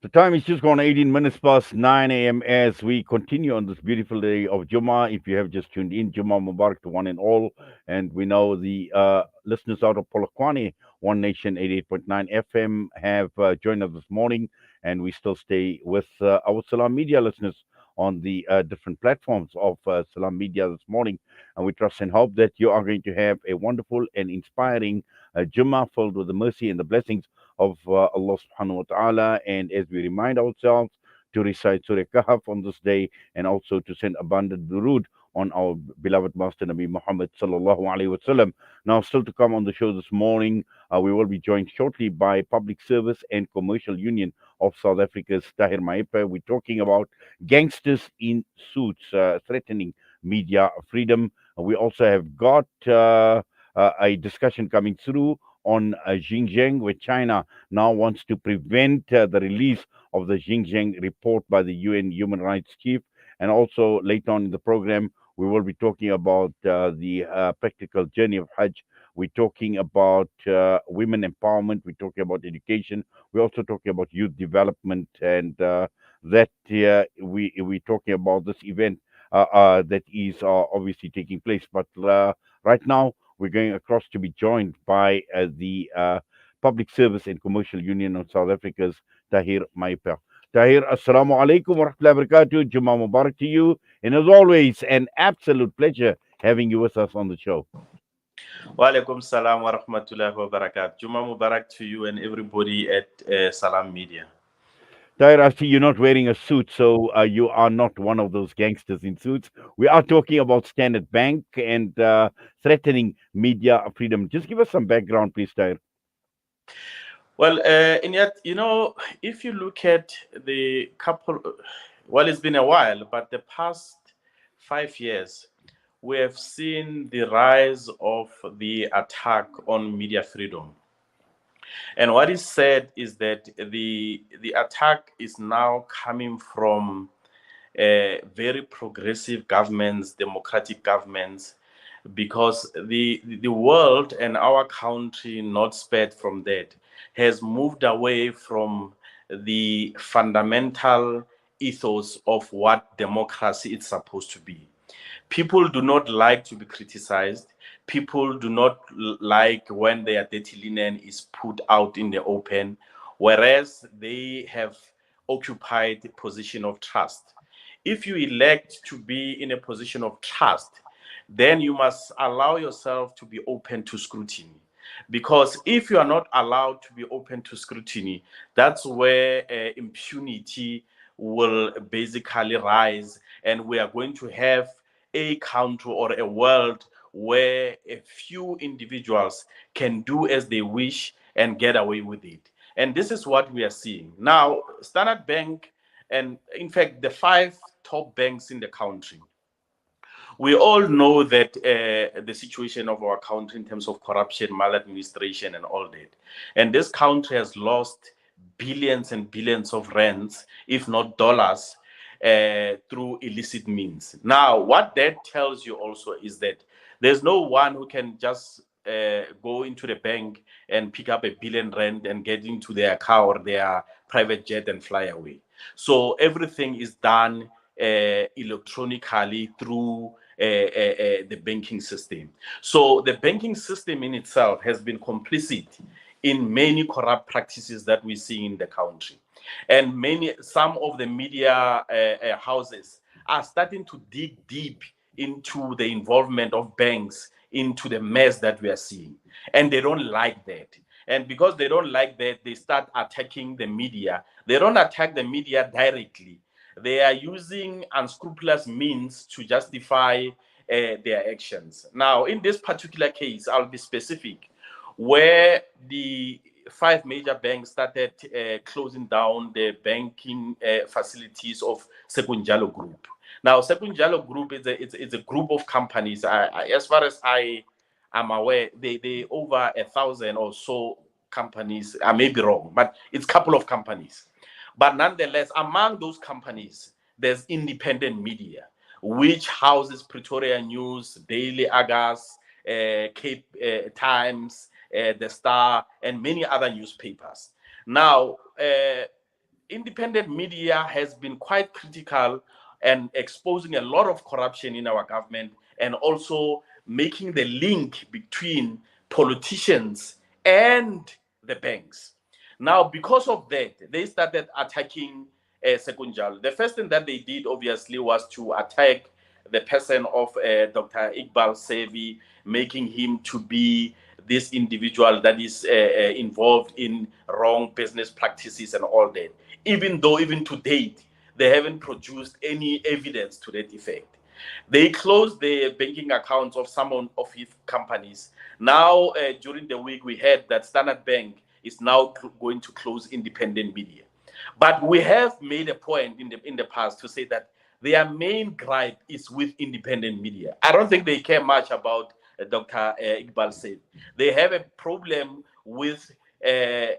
The time is just gone 18 minutes past 9 a.m. as we continue on this beautiful day of Jummah. If you have just tuned in, Jummah Mubarak to one and all. And we know the listeners out of Polokwane, One Nation 88.9 FM, have joined us this morning. And we still stay with our Salam Media listeners on the different platforms of Salam Media this morning. And we trust and hope that you are going to have a wonderful and inspiring Jummah filled with the mercy and the blessings of Allah subhanahu wa ta'ala. And as we remind ourselves to recite Surah Kahf on this day and also to send abundant durood on our beloved Master Nabi Muhammad sallallahu alaihi wasallam. Now, still to come on the show this morning, we will be joined shortly by Public Service and Commercial Union of South Africa's Tahir Maepa. We're talking about gangsters in suits threatening media freedom. We also have got a discussion coming through on Xinjiang, where China now wants to prevent the release of the Xinjiang report by the UN Human Rights Chief. And also later on in the program, we will be talking about the practical journey of Hajj. We're talking about women empowerment. We're talking about education. We're also talking about youth development, and that we're talking about this event that is obviously taking place. But right now, we're going across to be joined by the Public Service and Commercial Union of South Africa's Tahir Maepa. Tahir, Assalamu alaikum wa rahmatullahi wa barakatuh. Jummah Mubarak to you. And as always, an absolute pleasure having you with us on the show. Wa alaikum salam wa rahmatullahi wa barakatuh. Juma Mubarak to you and everybody at Salam Media. Tahir, I see you're not wearing a suit, so you are not one of those gangsters in suits. We are talking about Standard Bank and threatening media freedom. Just give us some background, please, Tahir. Well, and yet, if you look at the couple, well, it's been a while, but the past 5 years, we have seen the rise of the attack on media freedom. And what is said is that the attack is now coming from very progressive governments, democratic governments, because the world and our country, not spared from that, has moved away from the fundamental ethos of what democracy is supposed to be. People do not like to be criticized. People do not like when their dirty linen is put out in the open, whereas they have occupied the position of trust. If you elect to be in a position of trust, then you must allow yourself to be open to scrutiny. Because if you are not allowed to be open to scrutiny, that's where impunity will basically rise, and we are going to have a country or a world where a few individuals can do as they wish and get away with it. And this is what we are seeing. Now, Standard Bank, and in fact, the five top banks in the country, we all know that the situation of our country in terms of corruption, maladministration, and all that. And this country has lost billions and billions of rands, if not dollars, through illicit means. Now, what that tells you also is that there's no one who can just go into the bank and pick up R1 billion and get into their car or their private jet and fly away. So everything is done electronically through the banking system. So the banking system in itself has been complicit in many corrupt practices that we see in the country. And some of the media houses are starting to dig deep into the involvement of banks into the mess that we are seeing. And they don't like that. And because they don't like that, they start attacking the media. They don't attack the media directly. They are using unscrupulous means to justify their actions. Now, in this particular case, I'll be specific, where the five major banks started closing down the banking facilities of Sekunjalo Group. Now, Sekunjalo Group is a group of companies. As far as I am aware, they over 1,000 or so companies. I may be wrong, but it's a couple of companies. But nonetheless, among those companies, there's independent media, which houses Pretoria News, Daily Argus, Cape Times, The Star, and many other newspapers. Now, independent media has been quite critical and exposing a lot of corruption in our government, and also making the link between politicians and the banks. Now, because of that, they started attacking Sekunjal. The first thing that they did, obviously, was to attack the person of Dr. Iqbal Sevi, making him to be this individual that is involved in wrong business practices and all that. Even though, even to date, they haven't produced any evidence to that effect. They closed the banking accounts of some of his companies. Now, during the week, we heard that Standard Bank is now going to close independent media. But we have made a point in the past to say that their main gripe is with independent media. I don't think they care much about Dr. Iqbal said. They have a problem with an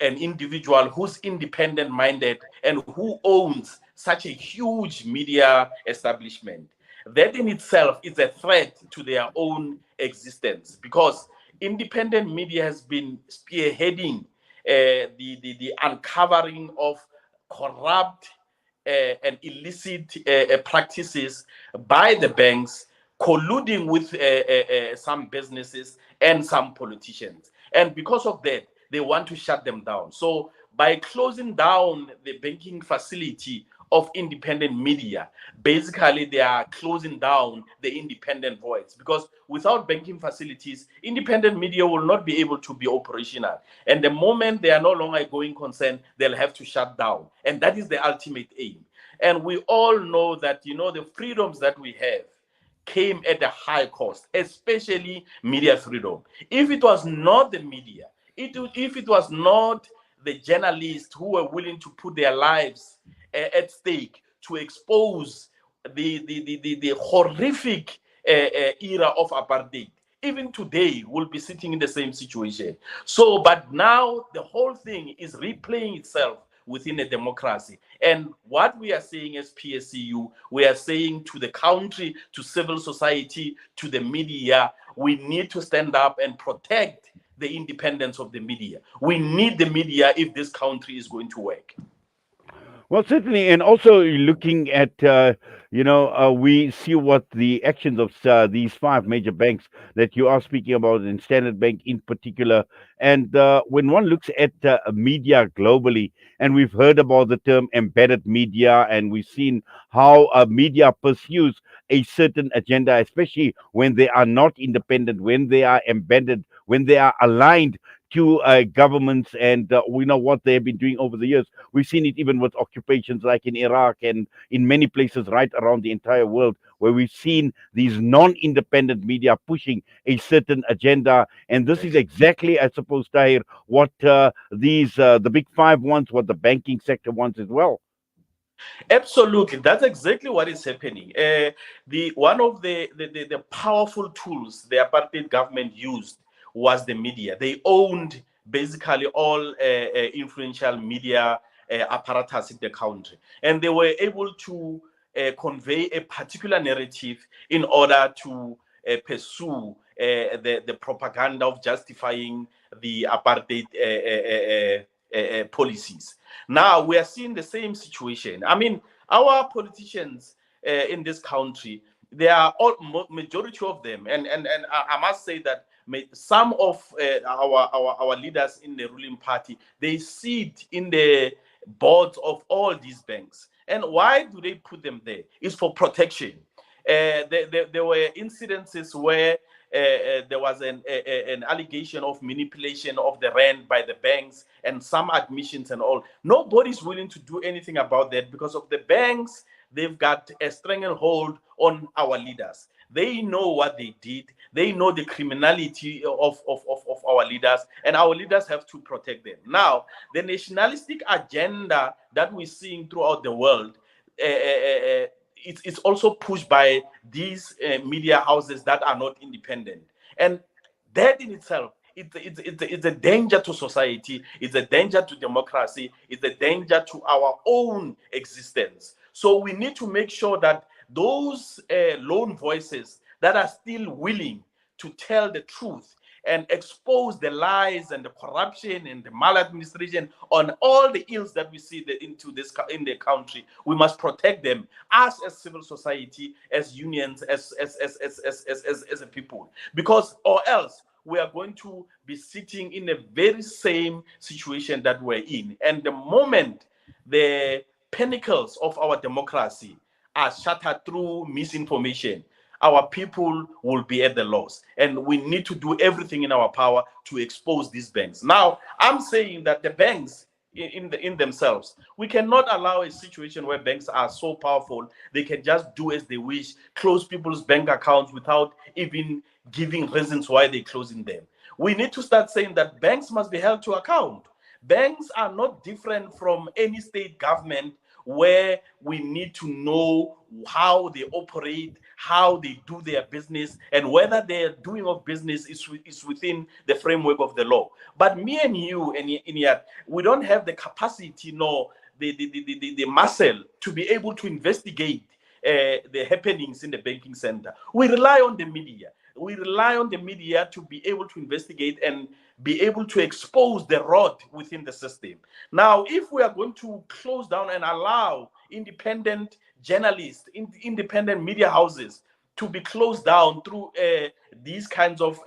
individual who's independent minded and who owns such a huge media establishment. That in itself is a threat to their own existence, because independent media has been spearheading the uncovering of corrupt and illicit practices by the banks, colluding with some businesses and some politicians. And because of that, they want to shut them down. So by closing down the banking facility of independent media, basically they are closing down the independent voice, because without banking facilities, independent media will not be able to be operational. And the moment they are no longer a going concern, they'll have to shut down. And that is the ultimate aim. And we all know that, the freedoms that we have came at a high cost, especially media freedom. If it was not the media, if it was not the journalists who were willing to put their lives at stake to expose the horrific era of apartheid, even today we'll be sitting in the same situation. So, but now the whole thing is replaying itself within a democracy. And what we are saying as PSCU, we are saying to the country, to civil society, to the media, we need to stand up and protect the independence of the media. We need the media if this country is going to work. Well, certainly, and also looking at, we see what the actions of these five major banks that you are speaking about, and Standard Bank in particular. And when one looks at media globally, and we've heard about the term embedded media, and we've seen how media pursues a certain agenda, especially when they are not independent, when they are embedded, when they are aligned to governments, and we know what they have been doing over the years. We've seen it even with occupations like in Iraq and in many places right around the entire world, where we've seen these non-independent media pushing a certain agenda. And this is exactly, I suppose, Tahir, what the big five wants, what the banking sector wants as well. Absolutely, that's exactly what is happening. The one of the powerful tools the apartheid government used was the media. They owned basically all influential media apparatus in the country, and they were able to convey a particular narrative in order to pursue the propaganda of justifying the apartheid policies. Now we are seeing the same situation. I mean, our politicians in this country, they are all majority of them, and I must say that some of our leaders in the ruling party, they sit in the boards of all these banks. And why do they put them there? It's for protection. There were incidences where there was an allegation of manipulation of the rand by the banks and some admissions and all. Nobody's willing to do anything about that because of the banks. They've got a stranglehold on our leaders. They know what they did. They know the criminality of our leaders, and our leaders have to protect them. Now, the nationalistic agenda that we're seeing throughout the world, it's also pushed by these media houses that are not independent. And that in itself, it's a danger to society, it's a danger to democracy, it's a danger to our own existence. So we need to make sure that those lone voices that are still willing to tell the truth and expose the lies and the corruption and the maladministration on all the ills that we see into this in the country. We must protect them, us as civil society, as unions, as a people, because or else we are going to be sitting in a very same situation that we're in. And the moment the pinnacles of our democracy are shattered through misinformation, our people will be at the loss. And we need to do everything in our power to expose these banks. Now, I'm saying that the banks in themselves, we cannot allow a situation where banks are so powerful they can just do as they wish, close people's bank accounts without even giving reasons why they're closing them. We need to start saying that banks must be held to account. Banks are not different from any state government where we need to know how they operate, how they do their business, and whether their doing of business is within the framework of the law. But me and you, and yet, we don't have the capacity nor the muscle to be able to investigate the happenings in the banking center. We rely on the media. We rely on the media to be able to investigate and be able to expose the rot within the system. Now, if we are going to close down and allow independent journalists, independent media houses to be closed down through these kinds of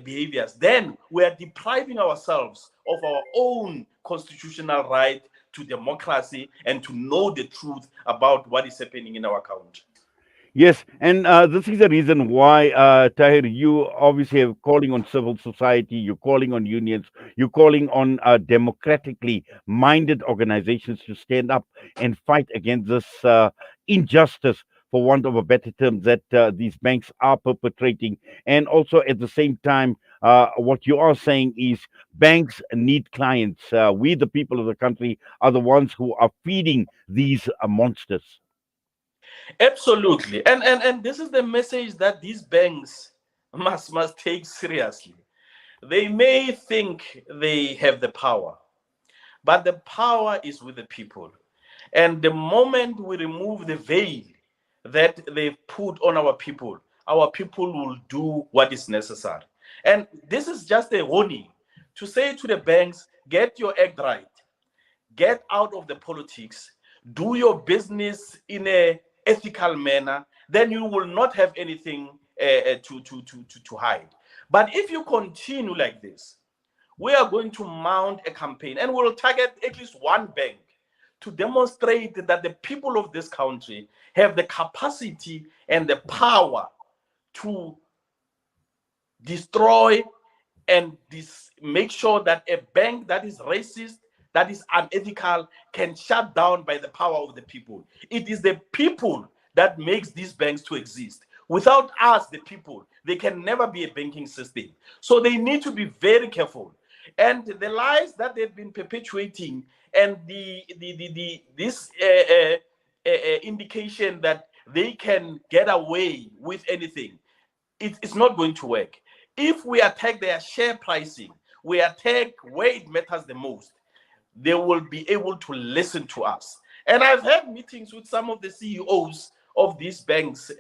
behaviors, then we are depriving ourselves of our own constitutional right to democracy and to know the truth about what is happening in our country. Yes, and this is the reason why, Tahir, you obviously are calling on civil society, you're calling on unions, you're calling on democratically minded organizations to stand up and fight against this injustice, for want of a better term, that these banks are perpetrating. And also at the same time, what you are saying is banks need clients. We, the people of the country, are the ones who are feeding these monsters. Absolutely. And this is the message that these banks must take seriously. They may think they have the power, but the power is with the people. And the moment we remove the veil that they've put on our people will do what is necessary. And this is just a warning to say to the banks, get your act right, get out of the politics, do your business in a ethical manner, then you will not have anything to hide. But if you continue like this, we are going to mount a campaign and we'll target at least one bank to demonstrate that the people of this country have the capacity and the power to destroy and make sure that a bank that is racist, that is unethical, can shut down by the power of the people. It is the people that makes these banks to exist. Without us, the people, they can never be a banking system. So they need to be very careful. And the lies that they've been perpetuating and this indication that they can get away with anything, it's not going to work. If we attack their share pricing, we attack where it matters the most, they will be able to listen to us. And I've had meetings with some of the CEOs of these banks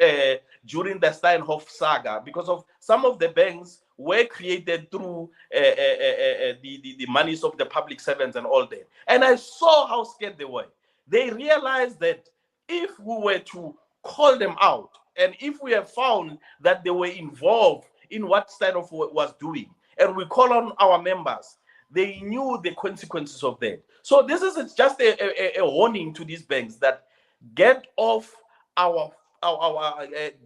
during the Steinhoff saga, because of some of the banks were created through the monies of the public servants and all that. And I saw how scared they were. They realized that if we were to call them out, and if we have found that they were involved in what Steinhoff was doing, and we call on our members, they knew the consequences of that. So this is just a warning to these banks that get off our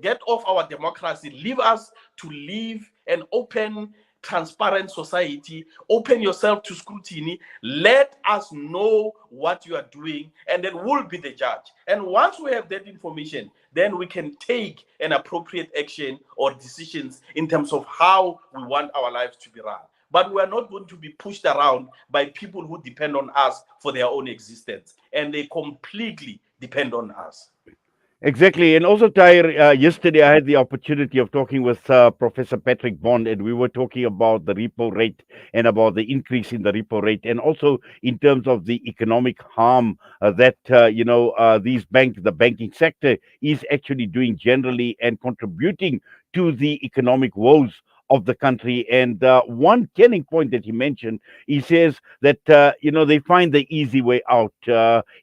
get off our democracy. Leave us to live an open, transparent society. Open yourself to scrutiny. Let us know what you are doing, and then we'll be the judge. And once we have that information, then we can take an appropriate action or decisions in terms of how we want our lives to be run. But we are not going to be pushed around by people who depend on us for their own existence, and they completely depend on us. Exactly. And also, Tahir, yesterday I had the opportunity of talking with Professor Patrick Bond, and we were talking about the repo rate and about the increase in the repo rate, and also in terms of the economic harm that, these banks, the banking sector, is actually doing generally and contributing to the economic woes of the country. And one telling point that he mentioned, he says that they find the easy way out: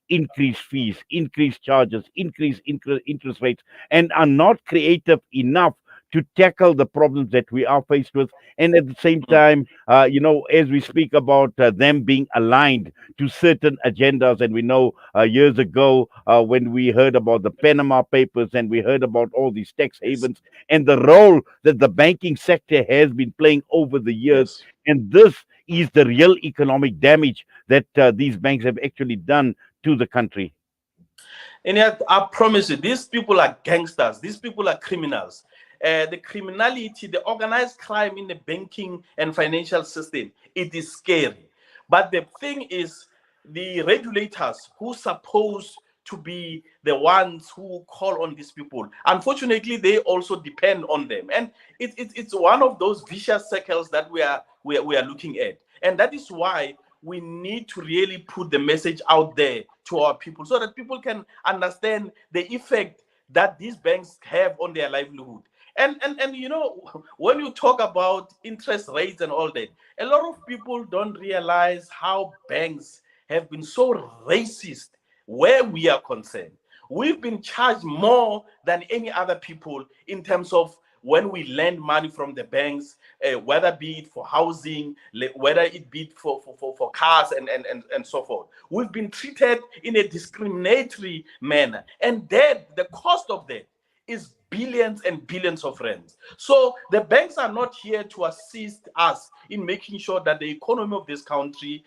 increase fees, increase charges, increase interest rates, and are not creative enough to tackle the problems that we are faced with. And at the same Mm. time, as we speak about them being aligned to certain agendas, and we know years ago when we heard about the Panama Papers and we heard about all these tax Yes. havens and the role that the banking sector has been playing over the years. Yes. And this is the real economic damage that these banks have actually done to the country. And yet, I promise you, these people are gangsters. These people are criminals. The criminality, the organized crime in the banking and financial system, it is scary. But the thing is, the regulators who supposed to be the ones who call on these people, unfortunately, they also depend on them. And it's one of those vicious circles that we are looking at. And that is why we need to really put the message out there to our people so that people can understand the effect that these banks have on their livelihood. And when you talk about interest rates and all that, a lot of people don't realize how banks have been so racist where we are concerned. We've been charged more than any other people in terms of when we lend money from the banks, whether be it for housing, whether it be for cars and so forth. We've been treated in a discriminatory manner. And that the cost of that is billions and billions of rands. So the banks are not here to assist us in making sure that the economy of this country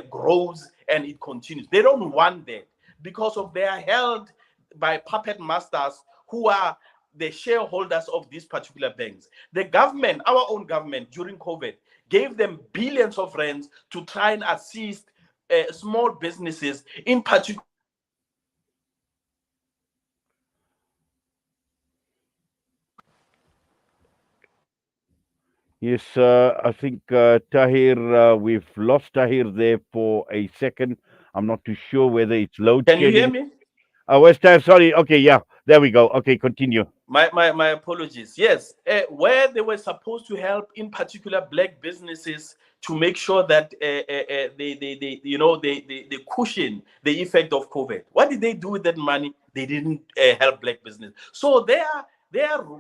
grows and it continues. They don't want that because of they are held by puppet masters who are the shareholders of these particular banks. The government, our own government, during COVID, gave them billions of rands to try and assist small businesses, in particular. Yes, I think Tahir, we've lost Tahir there for a second. I'm not too sure whether it's load Can you hear shedding. me? Where's Tahir? Sorry. Okay, yeah, there we go. Okay, continue. My apologies. Yes, where they were supposed to help, in particular, black businesses to make sure that they cushion the effect of COVID. What did they do with that money? They didn't help black business. So their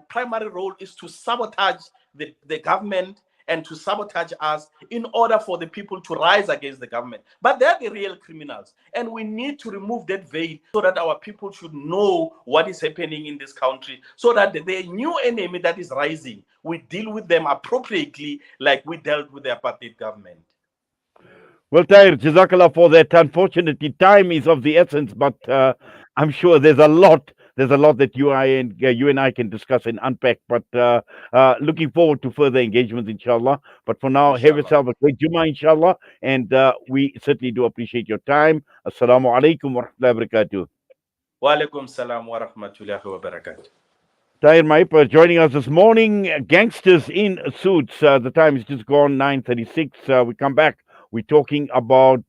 primary role is to sabotage the government and to sabotage us in order for the people to rise against the government. But they're the real criminals. And we need to remove that veil so that our people should know what is happening in this country, so that the new enemy that is rising, we deal with them appropriately like we dealt with the apartheid government. Well, Tahir, Jazakallah for that. Unfortunately, time is of the essence, but I'm sure there's a lot. There's a lot that you and I can discuss and unpack. But looking forward to further engagements, inshallah. But for now, have Inshallah. yourself a great Jummah, inshallah. And we certainly do appreciate your time. Assalamu alaikum wa rahmatullahi wa barakatuh. Wa alaikum salam wa rahmatullahi wa barakatuh. Tahir Maepa joining us this morning. Gangsters in suits. The time is just gone 9:36. We come back. We're talking about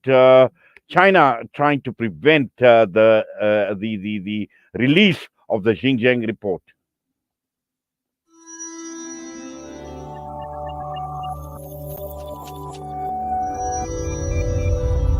China trying to prevent the release of the Xinjiang report.